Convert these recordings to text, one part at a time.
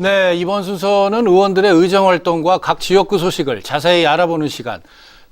네, 이번 순서는 의원들의 의정활동과 각 지역구 소식을 자세히 알아보는 시간.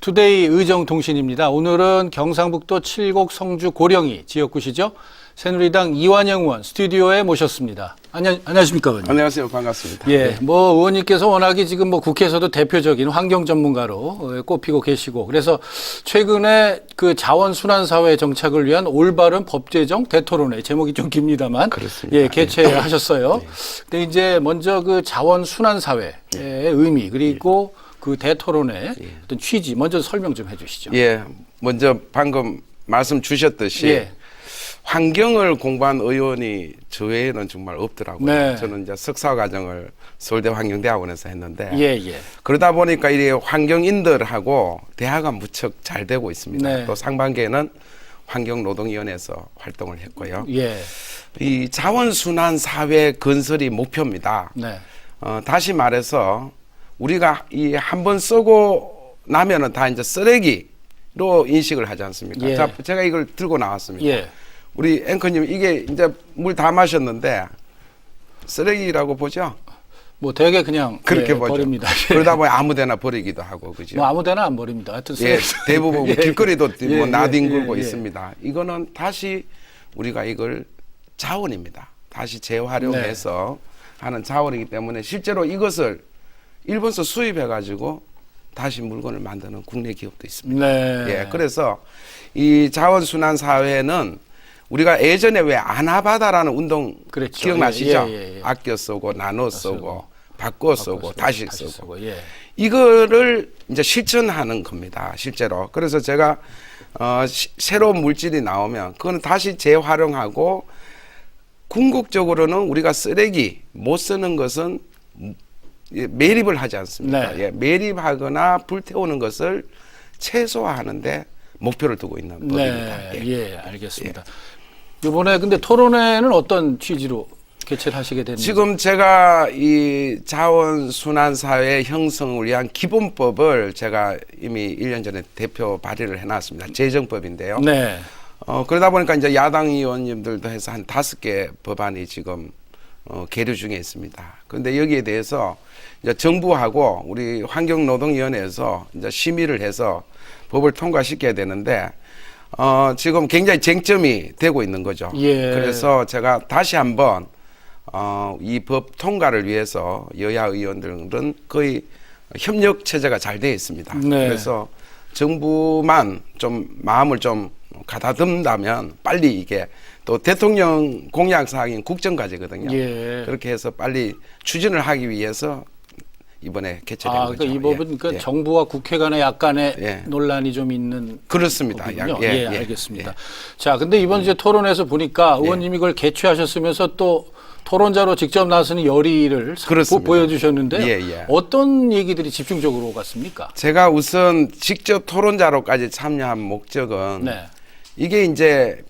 투데이 의정통신입니다. 오늘은 경상북도 칠곡 성주 고령이 지역구시죠. 새누리당 이완영 의원 스튜디오에 모셨습니다. 안녕하십니까, 의원님. 안녕하세요. 반갑습니다. 예, 뭐 의원님께서 워낙에 지금 뭐 국회에서도 대표적인 환경 전문가로 꼽히고 계시고, 그래서 최근에 그 자원순환사회 정착을 위한 올바른 법 제정 대토론회, 제목이 좀 깁니다만, 그렇습니다. 예, 개최하셨어요. 네. 근데 이제 먼저 그 자원순환사회의 의미, 그리고 그 대토론회 어떤 취지 먼저 설명 좀 해주시죠. 예, 먼저 방금 말씀 주셨듯이 예. 환경을 공부한 의원이 저 외에는 정말 없더라고요. 네. 저는 이제 석사 과정을 서울대 환경대학원에서 했는데 예. 그러다 보니까 이 환경인들하고 대화가 무척 잘 되고 있습니다. 네. 또 상반기에는 환경노동위원회에서 활동을 했고요. 예. 이 자원순환 사회 건설이 목표입니다. 네. 다시 말해서 우리가 이 한 번 쓰고 나면은 다 이제 쓰레기로 인식을 하지 않습니까? 예. 자, 제가 이걸 들고 나왔습니다. 예. 우리 앵커님 이게 이제 물 다 마셨는데 쓰레기라고 보죠? 뭐 되게 그냥 그렇게 보죠. 버립니다. 그러다 보니 아무데나 버리기도 하고 그죠? 뭐 아무데나 안 버립니다. 하여튼 예, 대부분 예. 길거리도 뭐 나뒹굴고 예. 있습니다. 이거는 다시 우리가 이걸 자원입니다. 다시 재활용해서 하는 자원이기 때문에 실제로 이것을 일본서 수입해 가지고 다시 물건을 만드는 국내 기업도 있습니다. 네. 예, 그래서 이 자원순환 사회는 우리가 예전에 왜 아나바다라는 운동 그랬죠. 기억나시죠? 예. 아껴 쓰고 나눠 쓰고 바꿔 쓰고 다시 쓰고 예. 이거를 이제 실천하는 겁니다. 실제로. 그래서 제가 새로운 물질이 나오면 그거는 다시 재활용하고 궁극적으로는 우리가 쓰레기 못 쓰는 것은 매립을 하지 않습니까? 네. 예, 매립하거나 불태우는 것을 최소화하는데 목표를 두고 있는 법입니다. 네. 예, 알겠습니다. 이번에 근데 토론회는 어떤 취지로 개최를 하시게 됐는지. 지금 제가 이 자원순환사회 형성을 위한 기본법을 제가 이미 1년 전에 대표 발의를 해놨습니다. 제정법인데요. 네. 그러다 보니까 이제 야당 의원님들도 해서 한 5개 법안이 지금 계류 중에 있습니다. 그런데 여기에 대해서 이제 정부하고 우리 환경노동위원회에서 이제 심의를 해서 법을 통과시켜야 되는데 지금 굉장히 쟁점이 되고 있는 거죠. 예. 그래서 제가 다시 한번 이 법 통과를 위해서 여야 의원들은 거의 협력 체제가 잘 되어 있습니다. 네. 그래서 정부만 좀 마음을 좀 가다듬다면 빨리 이게 또 대통령 공약 사항인 국정과제거든요. 예. 그렇게 해서 빨리 추진을 하기 위해서 이번에 개최된 거죠. 그러니까 이 법은 예, 그러니까 예. 정부와 국회 간의 약간의 예. 논란이 좀 있는 그렇습니다. 법이군요. 예, 알겠습니다. 예. 자, 근데 이번 이제 토론에서 보니까 의원님이 그걸 개최하셨으면서 또 토론자로 직접 나서는 열의를 그렇습니다. 보여주셨는데 예. 어떤 얘기들이 집중적으로 갔습니까? 제가 우선 직접 토론자로까지 참여한 목적은 네. 이게 이제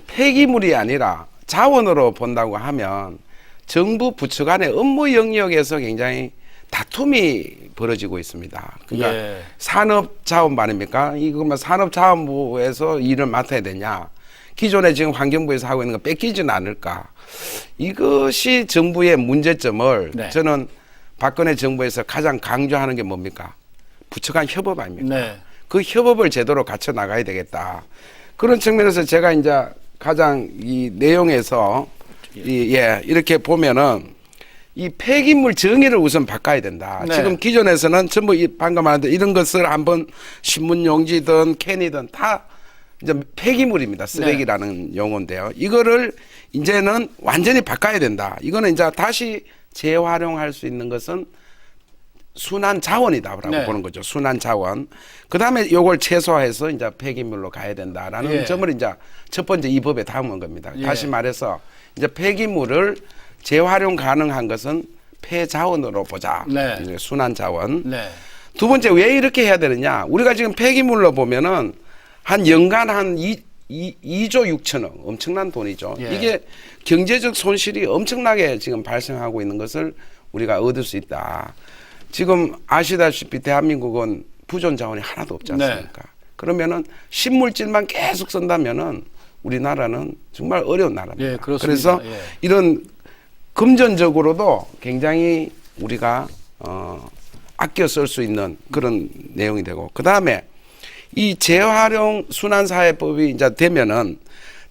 폐기물이 아니라 자원으로 본다고 하면 정부 부처 간의 업무 영역에서 굉장히 다툼이 벌어지고 있습니다. 그러니까 예. 산업자원부 아닙니까? 이거만 산업자원부에서 일을 맡아야 되냐? 기존에 지금 환경부에서 하고 있는 거 뺏기지는 않을까? 이것이 정부의 문제점을 네. 저는 박근혜 정부에서 가장 강조하는 게 뭡니까? 부처 간 협업 아닙니까? 네. 그 협업을 제대로 갖춰 나가야 되겠다. 그런 측면에서 제가 이제 가장 이 내용에서 이렇게 보면은 이 폐기물 정의를 우선 바꿔야 된다. 네. 지금 기존에서는 전부 방금 말한 이런 것을 한번 신문용지든 캔이든 다 이제 폐기물입니다. 쓰레기라는 용어인데요. 이거를 이제는 완전히 바꿔야 된다. 이거는 이제 다시 재활용할 수 있는 것은 순환 자원이다라고 네. 보는 거죠. 순환 자원. 그 다음에 이걸 최소화해서 이제 폐기물로 가야 된다라는 예. 점을 이제 첫 번째 이 법에 담은 겁니다. 예. 다시 말해서 이제 폐기물을 재활용 가능한 것은 폐자원으로 보자. 네. 이제 순환 자원. 네. 두 번째 왜 이렇게 해야 되느냐? 우리가 지금 폐기물로 보면은 한 연간 한 2조 6천억 엄청난 돈이죠. 예. 이게 경제적 손실이 엄청나게 지금 발생하고 있는 것을 우리가 얻을 수 있다. 지금 아시다시피 대한민국은 부존 자원이 하나도 없지 않습니까? 그러면은 신물질만 계속 쓴다면은 우리나라는 정말 어려운 나라입니다. 예, 그렇습니다. 그래서 예. 이런 금전적으로도 굉장히 우리가 아껴 쓸 수 있는 그런 내용이 되고, 그 다음에 이 재활용 순환사회법이 이제 되면은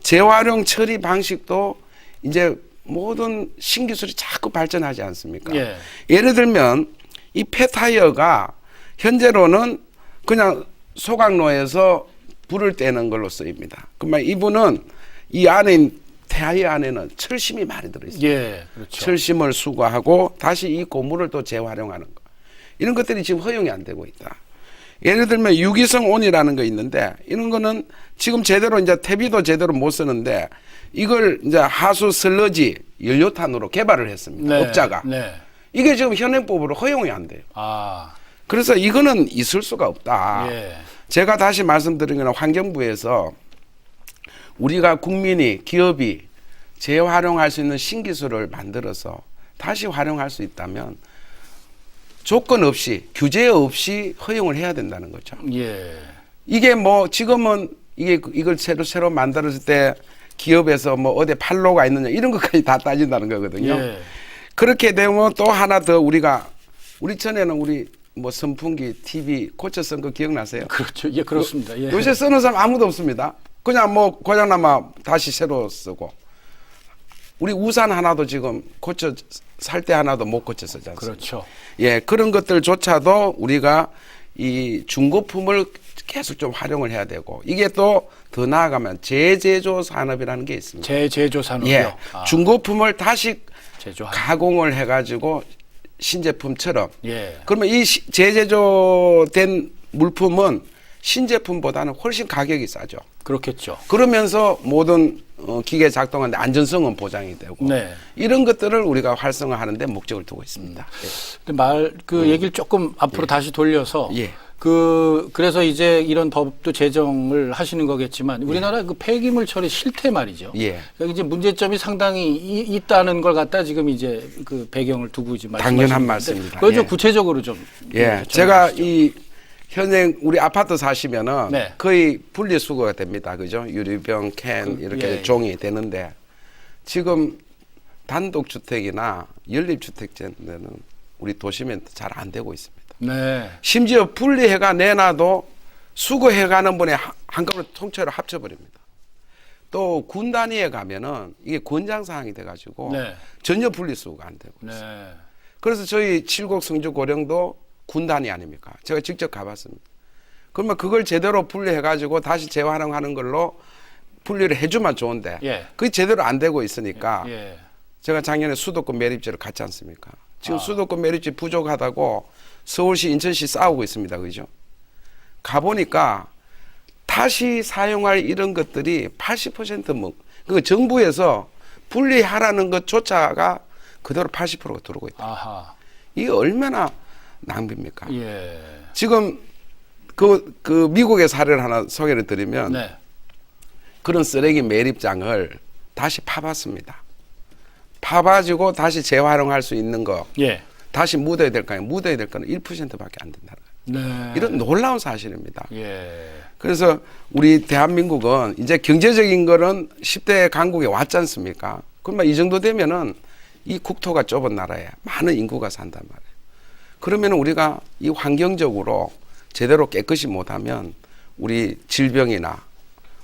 재활용 처리 방식도 이제 모든 신기술이 자꾸 발전하지 않습니까? 예. 예를 들면 이 폐타이어가 현재로는 그냥 소각로에서 불을 떼는 걸로 쓰입니다. 그러면 이분은 이 안에 타이어 안에는 철심이 많이 들어있습니다. 예, 그렇죠. 철심을 수거하고 다시 이 고무를 또 재활용하는 거. 이런 것들이 지금 허용이 안 되고 있다. 예를 들면 유기성 온이라는 거 있는데 이런 거는 지금 제대로 이제 퇴비도 제대로 못 쓰는데 이걸 이제 하수 슬러지 연료탄으로 개발을 했습니다. 네, 업자가. 네. 이게 지금 현행법으로 허용이 안 돼요. 아, 그래서 이거는 있을 수가 없다. 예. 제가 다시 말씀드린 거는 환경부에서 우리가 국민이 기업이 재활용할 수 있는 신기술을 만들어서 다시 활용할 수 있다면 조건 없이 규제 없이 허용을 해야 된다는 거죠. 예. 이게 뭐 지금은 이걸 새로 만들었을 때 기업에서 뭐 어디 판로가 있느냐 이런 것까지 다 따진다는 거거든요. 예. 그렇게 되면 또 하나 더 우리 전에는 우리 뭐 선풍기, TV 고쳐 쓴 거 기억나세요? 그렇죠. 예, 그렇습니다. 예. 요새 쓰는 사람 아무도 없습니다. 그냥 뭐 고장나면 다시 새로 쓰고. 우리 우산 하나도 지금 살 때 하나도 못 고쳐 쓰지 않습니까? 그렇죠. 예, 그런 것들조차도 우리가 이 중고품을 계속 좀 활용을 해야 되고, 이게 또 더 나아가면 재제조 산업이라는 게 있습니다. 재제조 산업이요. 예, 중고품을 다시 제조하는. 가공을 해가지고 신제품처럼. 예. 그러면 이 재제조된 물품은 신제품보다는 훨씬 가격이 싸죠. 그렇겠죠. 그러면서 모든 기계 작동하는데 안전성은 보장이 되고, 네. 이런 것들을 우리가 활성화하는 데 목적을 두고 있습니다. 근데 얘기를 조금 앞으로 다시 돌려서 예. 그래서 이제 이런 법도 제정을 하시는 거겠지만 우리나라 그 폐기물 처리 실태 말이죠. 예. 그러니까 이제 문제점이 상당히 있다는 걸 갖다 지금 이제 그 배경을 두고 이제 당연한 말씀하시는데 말씀입니다. 그걸 좀 예. 구체적으로 좀 예, 제가 이 현행 우리 아파트 사시면은 네. 거의 분리수거가 됩니다. 그죠? 유리병, 캔 이렇게 예. 종이 되는데 지금 단독주택이나 연립주택지는 우리 도심엔 잘 안 되고 있습니다. 네. 심지어 분리해가 내놔도 수거해가는 분에 한꺼번에 통째로 합쳐버립니다. 또 군 단위에 가면은 이게 권장사항이 돼가지고 네. 전혀 분리수거가 안 되고 있어요. 네. 그래서 저희 칠곡 성주 고령도 군 단위 아닙니까? 제가 직접 가봤습니다. 그러면 그걸 제대로 분리해가지고 다시 재활용하는 걸로 분리를 해주면 좋은데 예. 그게 제대로 안 되고 있으니까 예. 제가 작년에 수도권 매립지를 갔지 않습니까? 지금 수도권 매립지 부족하다고 서울시, 인천시 싸우고 있습니다. 그죠? 가보니까 다시 사용할 이런 것들이 80% 뭐, 그 정부에서 분리하라는 것조차가 그대로 80%가 들어오고 있다. 아하. 이게 얼마나 낭비입니까? 예. 지금 그 미국의 사례를 하나 소개를 드리면 네. 그런 쓰레기 매립장을 다시 파봤습니다. 파봐지고 다시 재활용할 수 있는 거 예. 다시 묻어야 될 거 아니에요. 묻어야 될 거는 1%밖에 안 된다는 거예요. 네. 이런 놀라운 사실입니다. 예. 그래서 우리 대한민국은 이제 경제적인 거는 10대 강국에 왔지 않습니까? 그러면 이 정도 되면은 이 국토가 좁은 나라에 많은 인구가 산단 말이에요. 그러면 우리가 이 환경적으로 제대로 깨끗이 못하면 우리 질병이나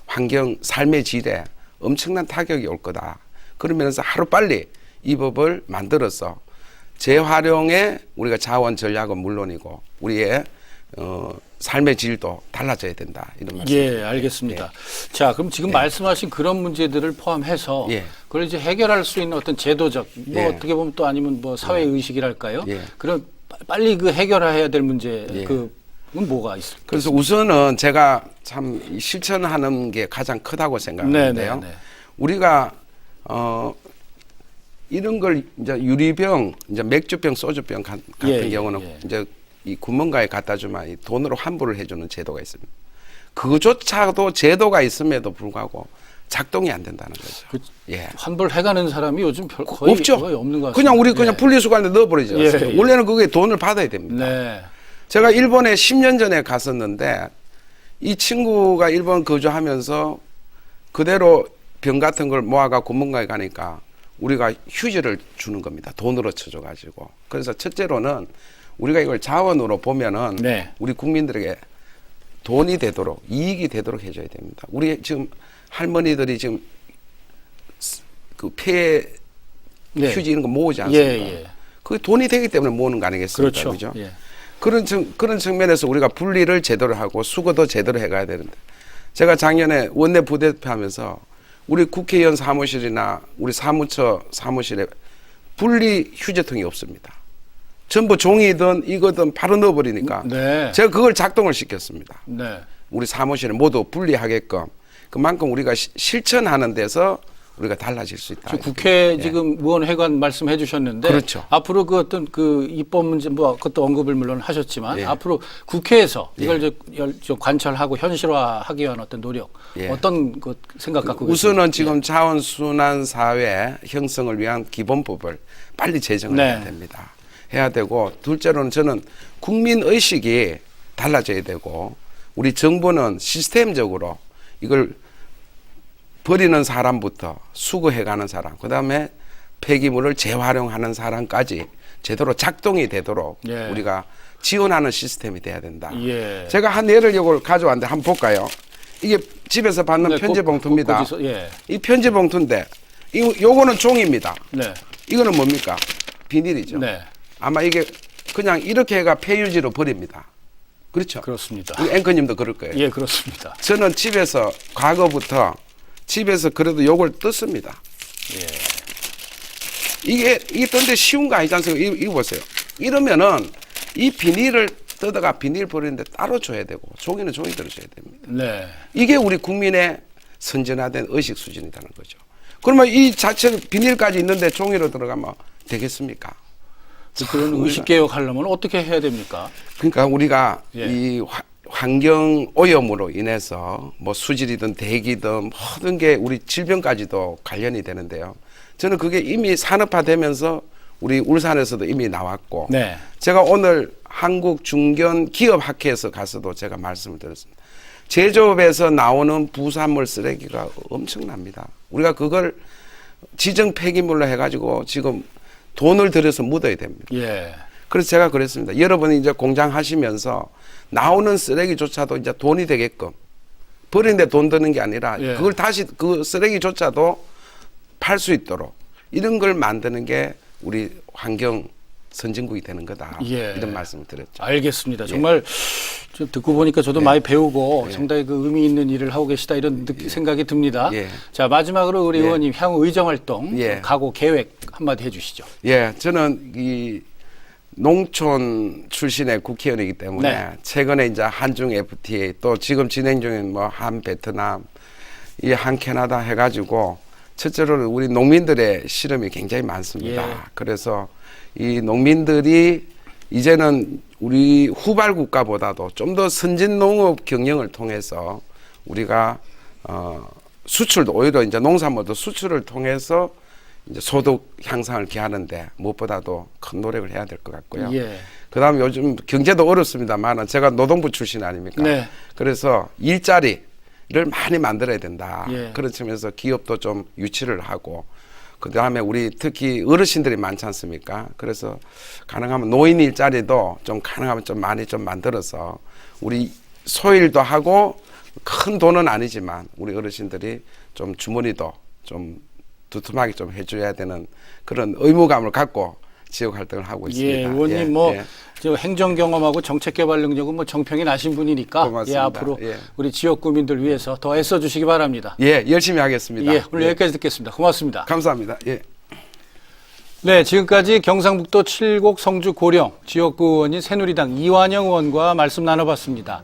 환경, 삶의 질에 엄청난 타격이 올 거다. 그러면서 하루빨리 이 법을 만들어서 재활용에 우리가 자원 전략은 물론이고 우리의 삶의 질도 달라져야 된다. 이런 말씀. 예, 알겠습니다. 예. 자, 그럼 지금 말씀하신 그런 문제들을 포함해서 예. 그걸 이제 해결할 수 있는 어떤 제도적, 뭐 예. 어떻게 보면 또 아니면 뭐 사회 의식이랄까요? 예. 그런 빨리 그 해결해야 될 문제 예. 그건 뭐가 있을까요? 그래서 우선은 제가 참 실천하는 게 가장 크다고 생각하는데요. 네, 네, 네. 우리가 이런 걸 이제 유리병, 이제 맥주병, 소주병 같은 예, 경우는 예. 이제 이 구멍가에 갖다 주면 이 돈으로 환불을 해주는 제도가 있습니다. 그조차도 제도가 있음에도 불구하고 작동이 안 된다는 거죠. 예. 환불해가는 사람이 요즘 거의 없죠. 거의 없는 것 같습니다. 그냥 우리 그냥 예. 분리수거하는데 넣어버리죠. 예, 예. 원래는 그게 돈을 받아야 됩니다. 네. 제가 일본에 10년 전에 갔었는데 이 친구가 일본 거주하면서 그대로 병 같은 걸 모아가 구멍가에 가니까 우리가 휴지를 주는 겁니다. 돈으로 쳐줘가지고. 그래서 첫째로는 우리가 이걸 자원으로 보면은 네. 우리 국민들에게 돈이 되도록 이익이 되도록 해줘야 됩니다. 우리 지금 할머니들이 지금 그 폐 네. 휴지 이런 거 모으지 않습니까? 예. 그게 돈이 되기 때문에 모으는 거 아니겠습니까? 그렇죠. 그죠? 예. 그런 측면에서 우리가 분리를 제대로 하고 수거도 제대로 해가야 되는데 제가 작년에 원내 부대표 하면서 우리 국회의원 사무실이나 우리 사무처 사무실에 분리 휴지통이 없습니다. 전부 종이든 이거든 바로 넣어버리니까 네. 제가 그걸 작동을 시켰습니다. 네. 우리 사무실에 모두 분리하게끔 그만큼 우리가 실천하는 데서 우리가 달라질 수 있다. 국회 지금 의원회관 말씀해 주셨는데 그렇죠. 앞으로 그 어떤 그 입법 문제 뭐 그것도 언급을 물론 하셨지만 예. 앞으로 국회에서 이걸 좀 관철하고 현실화하기 위한 어떤 노력 예. 어떤 그 생각 갖고 우선은 계십니까? 지금 자원순환 사회 형성을 위한 기본법을 빨리 제정을 네. 해야 됩니다. 해야 되고 둘째로는 저는 국민 의식이 달라져야 되고 우리 정부는 시스템적으로 이걸 버리는 사람부터 수거해가는 사람, 그 다음에 폐기물을 재활용하는 사람까지 제대로 작동이 되도록 예. 우리가 지원하는 시스템이 돼야 된다. 예. 제가 한 예를 이걸 가져왔는데 한번 볼까요? 이게 집에서 받는 네, 편지 봉투입니다. 예. 이 편지 봉투인데 요거는 종입니다. 네. 이거는 뭡니까? 비닐이죠. 네. 아마 이게 그냥 이렇게 해가 폐유지로 버립니다. 그렇죠? 그렇습니다. 우리 앵커님도 그럴 거예요. 예, 그렇습니다. 저는 집에서 과거부터 집에서 그래도 요걸 떴습니다. 예. 이게 떴는데 쉬운 거 아니지 않습니까? 이거 보세요. 이러면은 이 비닐을 뜯어가 비닐 버리는데 따로 줘야 되고 종이는 종이대로 줘야 됩니다. 네. 이게 우리 국민의 선진화된 의식 수준이라는 거죠. 그러면 이 자체 비닐까지 있는데 종이로 들어가면 되겠습니까? 그런 의식 개혁하려면 어떻게 해야 됩니까? 그러니까 우리가 예. 이 환경 오염으로 인해서 뭐 수질이든 대기든 모든 게 우리 질병까지도 관련이 되는데요. 저는 그게 이미 산업화되면서 우리 울산에서도 이미 나왔고 네. 제가 오늘 한국 중견 기업학회에서 가서도 제가 말씀을 드렸습니다. 제조업에서 나오는 부산물 쓰레기가 엄청납니다. 우리가 그걸 지정 폐기물로 해가지고 지금 돈을 들여서 묻어야 됩니다. 예. 그래서 제가 그랬습니다. 여러분이 이제 공장 하시면서 나오는 쓰레기조차도 이제 돈이 되게끔 버리는데 돈 드는 게 아니라 예. 그걸 다시 그 쓰레기조차도 팔 수 있도록 이런 걸 만드는 게 우리 환경 선진국이 되는 거다. 예. 이런 말씀을 드렸죠. 알겠습니다. 정말 좀 듣고 보니까 저도 많이 배우고 예. 상당히 그 의미 있는 일을 하고 계시다 이런 생각이 듭니다. 예. 자, 마지막으로 우리 예. 의원님 향후 의정활동 예. 각오 계획 한마디 해주시죠. 예, 저는 이 농촌 출신의 국회의원이기 때문에 네. 최근에 이제 한중 FTA 또 지금 진행 중인 뭐 한 베트남, 이 한 캐나다 해가지고 첫째로는 우리 농민들의 실험이 굉장히 많습니다. 예. 그래서 이 농민들이 이제는 우리 후발 국가보다도 좀 더 선진 농업 경영을 통해서 우리가 수출도 오히려 이제 농산물도 수출을 통해서 이제 소득 향상을 기하는데 무엇보다도 큰 노력을 해야 될 것 같고요. 예. 그다음에 요즘 경제도 어렵습니다만 제가 노동부 출신 아닙니까? 네. 그래서 일자리를 많이 만들어야 된다. 예. 그런 측면에서 기업도 좀 유치를 하고 그다음에 우리 특히 어르신들이 많지 않습니까? 그래서 가능하면 노인 일자리도 좀 가능하면 좀 많이 좀 만들어서 우리 소일도 하고 큰 돈은 아니지만 우리 어르신들이 좀 주머니도 좀 두툼하게 좀 해줘야 되는 그런 의무감을 갖고 지역 활동을 하고 있습니다. 예, 의원님 예, 뭐 예. 저 행정 경험하고 정책 개발 능력은 뭐 정평이 나신 분이니까 고맙습니다. 예, 앞으로 예. 우리 지역 구민들 위해서 더 애써 주시기 바랍니다. 예, 열심히 하겠습니다. 예, 오늘 예. 여기까지 듣겠습니다. 고맙습니다. 감사합니다. 예. 네, 지금까지 경상북도 칠곡 성주 고령 지역구 의원인 새누리당 이완영 의원과 말씀 나눠봤습니다.